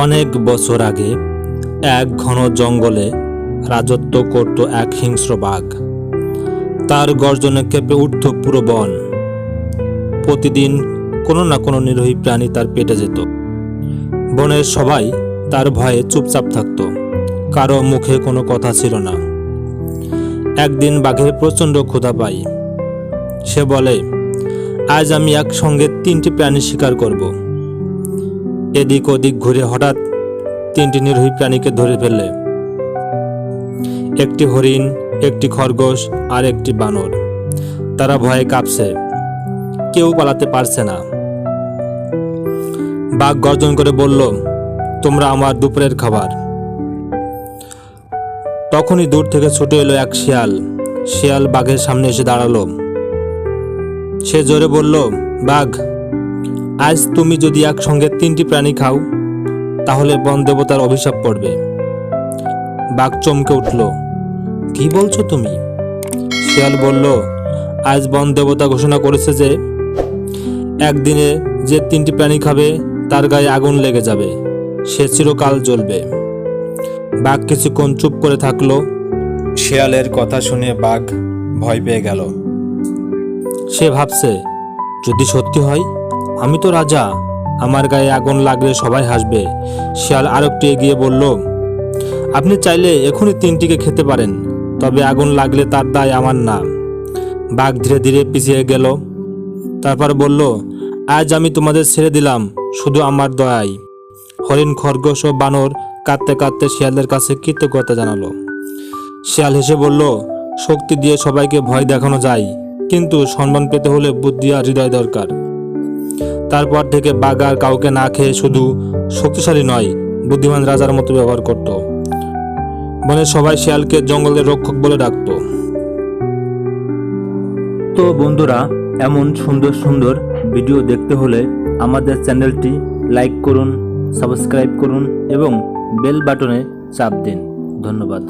অনেক বছর আগে এক ঘন জঙ্গলে রাজত্ব করত এক হিংস্র বাঘ। তার গর্জনে কেঁপে উঠত পুরো বন। প্রতিদিন কোনো না কোনো নিরীহ প্রাণী তার পেটে যেত। বনের সবাই তার ভয়ে চুপচাপ থাকত, কারো মুখে কোনো কথা ছিল না। একদিন বাঘের প্রচণ্ড ক্ষুধা পায়। সে বলে, আজ আমি একসঙ্গে 3টি প্রাণী শিকার করব। এদিক ওদিক ঘুরে হঠাৎ 3টি নিরীহ প্রাণীকে ধরে ফেললে। একটি হরিণ, একটি খরগোশ আর একটি বানর। তারা ভয়ে কাঁপছে, কেউ পালাতে পারছে না। বাঘ গর্জন করে বলল, তোমরা আমার দুপুরের খাবার। তখনই দূর থেকে ছুটে এলো এক শিয়াল। শিয়াল বাঘের সামনে এসে দাঁড়ালো। সে জোরে বলল, বাঘ, আজ তুমি যদি একসঙ্গে 3টি প্রাণী খাও তাহলে বন দেবতার অভিশাপ পড়বে। বাঘ চমকে উঠল, কি বলছো তুমি? শিয়াল বলল, আজ বন দেবতা ঘোষণা করেছে যে একদিনে যে 3টি প্রাণী খাবে তার গায়ে আগুন লেগে যাবে, সে চিরকাল জ্বলবে। বাঘ কিছুক্ষণ চুপ করে থাকলো। শিয়ালের কথা শুনে বাঘ ভয় পেয়ে গেল। সে ভাবছে, যদি সত্যি হয়, আমি তো রাজা, আমার গায়ে আগুন লাগলে সবাই হাসবে। শিয়াল আরেকটু এগিয়ে বলল, আপনি চাইলে এখনই 3টিকে খেতে পারেন, তবে আগুন লাগলে তার দায় আমার না। বাঘ ধীরে ধীরে পিছিয়ে গেল। তারপর বলল, আজ আমি তোমাদের ছেড়ে দিলাম শুধু আমার দয়ায়। হরিণ, খরগোশ ও বানর কাঁদতে কাঁদতে শিয়ালের কাছে কৃতজ্ঞতা জানালো। শিয়াল হেসে বলল, শক্তি দিয়ে সবাইকে ভয় দেখানো যায়, কিন্তু সম্মান পেতে হলে বুদ্ধি আর হৃদয় দরকার। তারপর থেকে বাঘ আর কাউকে না খেয়ে শুধু শক্তিশালী নয়, বুদ্ধিমান রাজার মতো ব্যবহার করত। বনের সবাই শিয়ালকে জঙ্গলের রক্ষক বলে ডাকত। তো বন্ধুরা, এমন সুন্দর সুন্দর ভিডিও দেখতে হলে আমাদের চ্যানেলটি লাইক করুন, সাবস্ক্রাইব করুন এবং বেল বাটনে চাপ দিন। ধন্যবাদ।